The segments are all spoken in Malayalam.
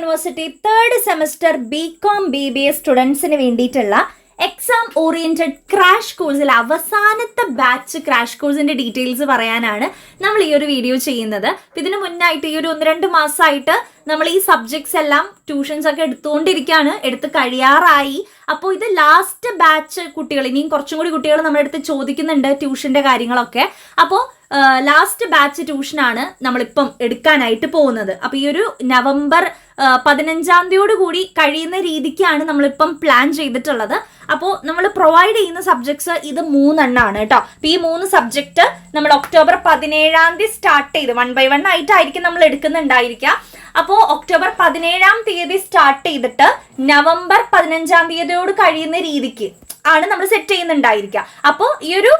University third semester Bcom BBA സ്റ്റുഡൻസിന് വേണ്ടിയിട്ടുള്ള എക്സാം ഓറിയന്റഡ് ക്രാഷ് കോഴ്സിൽ അവസാനത്തെ ബാച്ച് ക്രാഷ് കോഴ്സിന്റെ ഡീറ്റെയിൽസ് പറയാനാണ് നമ്മൾ ഈ ഒരു വീഡിയോ ചെയ്യുന്നത്. ഇതിന് മുന്നായിട്ട് ഈ ഒരു 1-2 മാസമായിട്ട് നമ്മൾ ഈ സബ്ജക്ട്സ് എല്ലാം ട്യൂഷൻസ് ഒക്കെ എടുത്ത് കഴിയാറായി. അപ്പോൾ ഇത് ലാസ്റ്റ് ബാച്ച് കുട്ടികൾ, ഇനിയും കുറച്ചും കൂടി കുട്ടികൾ നമ്മുടെ അടുത്ത് ചോദിക്കുന്നുണ്ട് ട്യൂഷന്റെ കാര്യങ്ങളൊക്കെ. അപ്പോൾ ലാസ്റ്റ് ബാച്ച് ട്യൂഷനാണ് നമ്മളിപ്പം എടുക്കാനായിട്ട് പോകുന്നത്. അപ്പോൾ ഈ ഒരു നവംബർ 15-ാം തീയതിയോട് കൂടി കഴിയുന്ന രീതിക്കാണ് നമ്മളിപ്പം പ്ലാൻ ചെയ്തിട്ടുള്ളത്. അപ്പോൾ നമ്മൾ പ്രൊവൈഡ് ചെയ്യുന്ന സബ്ജക്ട്സ് ഇത് 3 എണ്ണമാണ് കേട്ടോ. അപ്പോൾ ഈ 3 സബ്ജക്ട് നമ്മൾ ഒക്ടോബർ 17-ാം തീയതി സ്റ്റാർട്ട് ചെയ്ത് 1 by 1 ആയിട്ടായിരിക്കും നമ്മൾ എടുക്കുന്നുണ്ടായിരിക്കുക. അപ്പോൾ ഒക്ടോബർ 17-ാം തീയതി സ്റ്റാർട്ട് ചെയ്തിട്ട് നവംബർ 15-ാം തീയതിയോട് കഴിയുന്ന രീതിക്ക് ആണ് നമ്മൾ സെറ്റ് ചെയ്യുന്നുണ്ടായിരിക്കുക. അപ്പോൾ ഈ ഒരു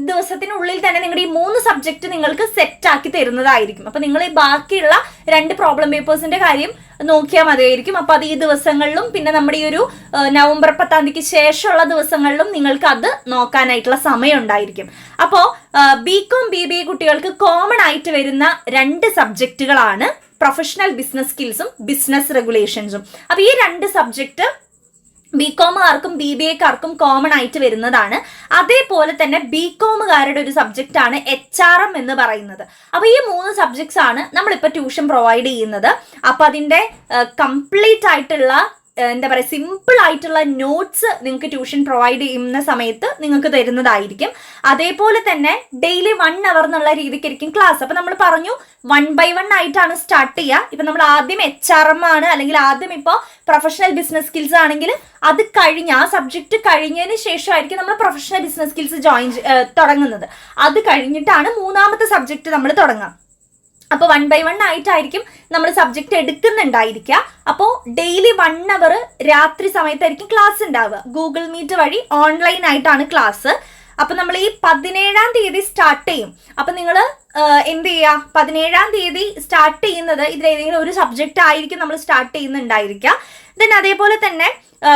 ദിവസത്തിനുള്ളിൽ തന്നെ നിങ്ങളുടെ ഈ 3 സബ്ജക്ട് നിങ്ങൾക്ക് സെറ്റ് ആക്കി തരുന്നതായിരിക്കും. അപ്പോൾ നിങ്ങൾ ഈ ബാക്കിയുള്ള 2 പ്രോബ്ലം പേപ്പേഴ്സിന്റെ കാര്യം നോക്കിയാൽ മതിയായിരിക്കും. അപ്പോൾ അത് ഈ ദിവസങ്ങളിലും പിന്നെ നമ്മുടെ ഈ ഒരു നവംബർ 10-ാം തീയതിക്ക് ശേഷമുള്ള ദിവസങ്ങളിലും നിങ്ങൾക്ക് അത് നോക്കാനായിട്ടുള്ള സമയം ഉണ്ടായിരിക്കും. അപ്പോൾ Bcom BBA കുട്ടികൾക്ക് കോമൺ ആയിട്ട് വരുന്ന 2 സബ്ജക്റ്റുകളാണ് പ്രൊഫഷണൽ ബിസിനസ് സ്കിൽസും ബിസിനസ് റെഗുലേഷൻസും. അപ്പോൾ ഈ 2 സബ്ജക്ട് ബികോമുകാർക്കും BBAക്കാർക്കും കോമൺ ആയിട്ട് വരുന്നതാണ്. അതേപോലെ തന്നെ ബികോമുകാരുടെ ഒരു സബ്ജക്റ്റ് ആണ് HRM എന്ന് പറയുന്നത്. അപ്പോൾ ഈ 3 സബ്ജക്ട്സ് ആണ് നമ്മളിപ്പോൾ ട്യൂഷൻ പ്രൊവൈഡ് ചെയ്യുന്നത്. അപ്പോൾ അതിൻ്റെ കംപ്ലീറ്റ് ആയിട്ടുള്ള എന്താ പറയുക, സിമ്പിൾ ആയിട്ടുള്ള നോട്ട്സ് നിങ്ങൾക്ക് ട്യൂഷൻ പ്രൊവൈഡ് ചെയ്യുന്ന സമയത്ത് നിങ്ങൾക്ക് തരുന്നതായിരിക്കും. അതേപോലെ തന്നെ ഡെയിലി 1 hour എന്നുള്ള രീതിക്കായിരിക്കും ക്ലാസ്. അപ്പോൾ നമ്മൾ പറഞ്ഞു 1 by 1 ആയിട്ടാണ് സ്റ്റാർട്ട് ചെയ്യുക. ഇപ്പം നമ്മൾ ആദ്യം HRM ആണ്, അല്ലെങ്കിൽ ആദ്യം ഇപ്പോൾ പ്രൊഫഷണൽ ബിസിനസ് സ്കിൽസ് ആണെങ്കിൽ അത് കഴിഞ്ഞ് ആ സബ്ജക്റ്റ് കഴിഞ്ഞതിന് ശേഷമായിരിക്കും നമ്മൾ പ്രൊഫഷണൽ ബിസിനസ് സ്കിൽസ് തുടങ്ങുന്നത്. അത് കഴിഞ്ഞിട്ടാണ് 3ാമത്തെ സബ്ജക്റ്റ് നമ്മൾ തുടങ്ങുക. അപ്പോൾ 1 by 1 ആയിട്ടായിരിക്കും നമ്മൾ സബ്ജക്റ്റ് എടുക്കുന്നുണ്ടായിരിക്കുക. അപ്പോൾ ഡെയിലി 1 hour രാത്രി സമയത്തായിരിക്കും ക്ലാസ് ഉണ്ടാവുക. ഗൂഗിൾ മീറ്റ് വഴി ഓൺലൈൻ ആയിട്ടാണ് ക്ലാസ്. അപ്പോൾ നമ്മൾ ഈ 17-ാം തീയതി സ്റ്റാർട്ട് ചെയ്യും. അപ്പം നിങ്ങൾ എന്ത് ചെയ്യുക, 17-ാം തീയതി സ്റ്റാർട്ട് ചെയ്യുന്നത് ഇതിലേതെങ്കിലും ഒരു സബ്ജക്റ്റ് ആയിരിക്കും നമ്മൾ സ്റ്റാർട്ട് ചെയ്യുന്നുണ്ടായിരിക്കുക. ദെൻ അതേപോലെ തന്നെ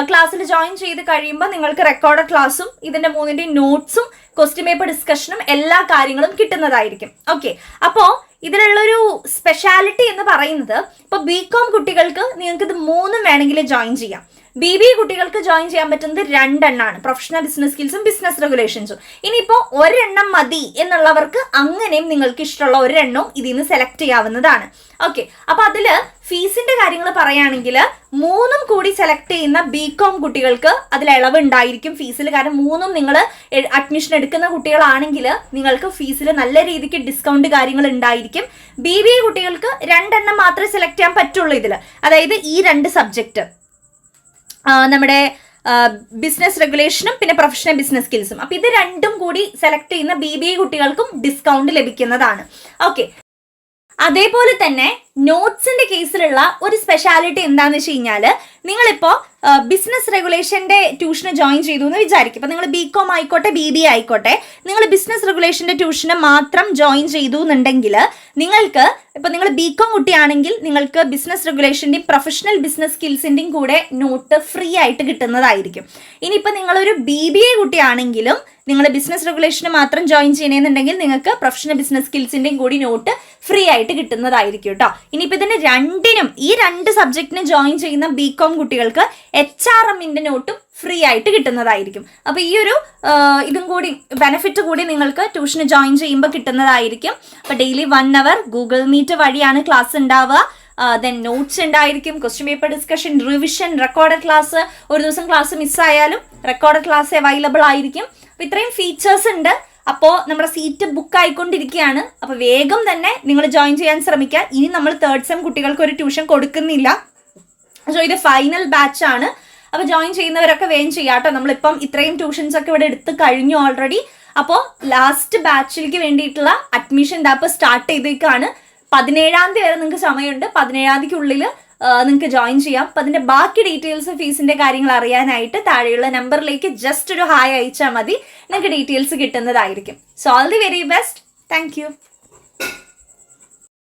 ക്ലാസ്സിൽ ജോയിൻ ചെയ്ത് കഴിയുമ്പോൾ നിങ്ങൾക്ക് റെക്കോർഡ് ക്ലാസ്സും ഇതിൻ്റെ 3ന്റെയും നോട്ട്സും ക്വസ്റ്റ്യൻ പേപ്പർ ഡിസ്കഷനും എല്ലാ കാര്യങ്ങളും കിട്ടുന്നതായിരിക്കും. ഓക്കെ, അപ്പോൾ ഇതിലുള്ളൊരു സ്പെഷ്യാലിറ്റി എന്ന് പറയുന്നത് ഇപ്പോൾ Bcom കുട്ടികൾക്ക് നിങ്ങൾക്ക് ഇത് 3 വേണമെങ്കിൽ ജോയിൻ ചെയ്യാം. BBA കുട്ടികൾക്ക് ജോയിൻ ചെയ്യാൻ പറ്റുന്നത് 2 എണ്ണമാണ്, പ്രൊഫഷണൽ ബിസിനസ് സ്കിൽസും ബിസിനസ് റെഗുലേഷൻസും. ഇനിയിപ്പോൾ 1 എണ്ണം മതി എന്നുള്ളവർക്ക് അങ്ങനെയും നിങ്ങൾക്ക് ഇഷ്ടമുള്ള 1 എണ്ണവും ഇതിൽ നിന്ന് സെലക്ട് ചെയ്യാവുന്നതാണ്. ഓക്കെ, അപ്പോൾ അതിൽ ഫീസിന്റെ കാര്യങ്ങൾ പറയുകയാണെങ്കിൽ 3ഉം കൂടി സെലക്ട് ചെയ്യുന്ന Bcom കുട്ടികൾക്ക് അതിൽ ഇളവ് ഉണ്ടായിരിക്കും ഫീസിൽ. കാരണം 3ഉം നിങ്ങൾ അഡ്മിഷൻ എടുക്കുന്ന കുട്ടികളാണെങ്കിൽ നിങ്ങൾക്ക് ഫീസിൽ നല്ല രീതിക്ക് ഡിസ്കൗണ്ട് കാര്യങ്ങൾ ഉണ്ടായിരിക്കും. BBA കുട്ടികൾക്ക് 2 എണ്ണം മാത്രമേ സെലക്ട് ചെയ്യാൻ പറ്റുള്ളൂ ഇതിൽ. അതായത് ഈ 2 സബ്ജക്റ്റ്, നമ്മുടെ ബിസിനസ് റെഗുലേഷനും പിന്നെ പ്രൊഫഷണൽ ബിസിനസ് സ്കിൽസും. അപ്പോൾ ഇത് 2ഉം കൂടി സെലക്ട് ചെയ്യുന്ന BBA കുട്ടികൾക്കും ഡിസ്കൗണ്ട് ലഭിക്കുന്നതാണ്. ഓക്കെ, അതേപോലെ തന്നെ നോട്ട്സിന്റെ കേസിലുള്ള ഒരു സ്പെഷ്യാലിറ്റി എന്താണെന്ന് വെച്ച് കഴിഞ്ഞാൽ, നിങ്ങളിപ്പോൾ ബിസിനസ് റെഗുലേഷന്റെ ട്യൂഷന് ജോയിൻ ചെയ്തു എന്ന് വിചാരിക്കും. ഇപ്പോൾ നിങ്ങൾ Bcom ആയിക്കോട്ടെ BBA ആയിക്കോട്ടെ, നിങ്ങൾ ബിസിനസ് റെഗുലേഷന്റെ ട്യൂഷന് മാത്രം ജോയിൻ ചെയ്തു എന്നുണ്ടെങ്കിൽ നിങ്ങൾക്ക് ഇപ്പോൾ നിങ്ങൾ Bcom കുട്ടിയാണെങ്കിൽ നിങ്ങൾക്ക് ബിസിനസ് റെഗുലേഷൻ്റെയും പ്രൊഫഷണൽ ബിസിനസ് സ്കിൽസിൻ്റെയും കൂടെ നോട്ട് ഫ്രീ ആയിട്ട് കിട്ടുന്നതായിരിക്കും. ഇനിയിപ്പോൾ നിങ്ങളൊരു BBA കുട്ടിയാണെങ്കിലും നിങ്ങൾ ബിസിനസ് റെഗുലേഷന് മാത്രം ജോയിൻ ചെയ്യണമെന്നുണ്ടെങ്കിൽ നിങ്ങൾക്ക് പ്രൊഫഷണൽ ബിസിനസ് സ്കിൽസിൻ്റെയും കൂടി നോട്ട് ഫ്രീ ആയിട്ട് കിട്ടുന്നതായിരിക്കും കേട്ടോ. ഇനിയിപ്പോൾ ഇതിന് 2നും ഈ 2 സബ്ജക്റ്റിന് ജോയിൻ ചെയ്യുന്ന Bcom കുട്ടികൾക്ക് HRMന്റെ നോട്ടും ഫ്രീ ആയിട്ട് കിട്ടുന്നതായിരിക്കും. അപ്പോൾ ഈ ഒരു ഇതും കൂടി ബെനിഫിറ്റ് കൂടി നിങ്ങൾക്ക് ട്യൂഷന് ജോയിൻ ചെയ്യുമ്പോൾ കിട്ടുന്നതായിരിക്കും. അപ്പോൾ ഡെയിലി 1 hour ഗൂഗിൾ മീറ്റ് വഴിയാണ് ക്ലാസ് ഉണ്ടാവുക. ദെൻ നോട്ട്സ് ഉണ്ടായിരിക്കും, question paper discussion, revision, record class. ഒരു ദിവസം ക്ലാസ് മിസ്സായാലും റെക്കോർഡ് ക്ലാസ് അവൈലബിൾ ആയിരിക്കും. അപ്പോൾ ഇത്രയും ഫീച്ചേഴ്സ് ഉണ്ട്. അപ്പോൾ നമ്മുടെ സീറ്റ് ബുക്ക് ആയിക്കൊണ്ടിരിക്കുകയാണ്. അപ്പോൾ വേഗം തന്നെ നിങ്ങൾ ജോയിൻ ചെയ്യാൻ ശ്രമിക്കുക. ഇനി നമ്മൾ 3rd സെം കുട്ടികൾക്ക് ഒരു ട്യൂഷൻ കൊടുക്കുന്നില്ല. സോ ഇത് ഫൈനൽ ബാച്ച് ആണ്. അപ്പോൾ ജോയിൻ ചെയ്യുന്നവരൊക്കെ വേഗം ചെയ്യാം കേട്ടോ. നമ്മളിപ്പം ഇത്രയും ട്യൂഷൻസ് ഒക്കെ ഇവിടെ എടുത്ത് കഴിഞ്ഞു ഓൾറെഡി. അപ്പോൾ ലാസ്റ്റ് ബാച്ചിലേക്ക് വേണ്ടിയിട്ടുള്ള അഡ്മിഷൻ ഇപ്പോൾ സ്റ്റാർട്ട് ചെയ്തേക്കാണ്. 17-ാം തീയതി വരെ നിങ്ങൾക്ക് സമയമുണ്ട്. 17-ാം തീയതിക്കുള്ളിൽ നിങ്ങൾക്ക് ജോയിൻ ചെയ്യാം. അപ്പോൾ അതിൻ്റെ ബാക്കി ഡീറ്റെയിൽസ്, ഫീസിൻ്റെ കാര്യങ്ങൾ അറിയാനായിട്ട് താഴെയുള്ള നമ്പറിലേക്ക് ജസ്റ്റ് ഒരു ഹായ് അയച്ചാൽ മതി. നിങ്ങൾക്ക് ഡീറ്റെയിൽസ് കിട്ടുന്നതായിരിക്കും. So all the very best. Thank you.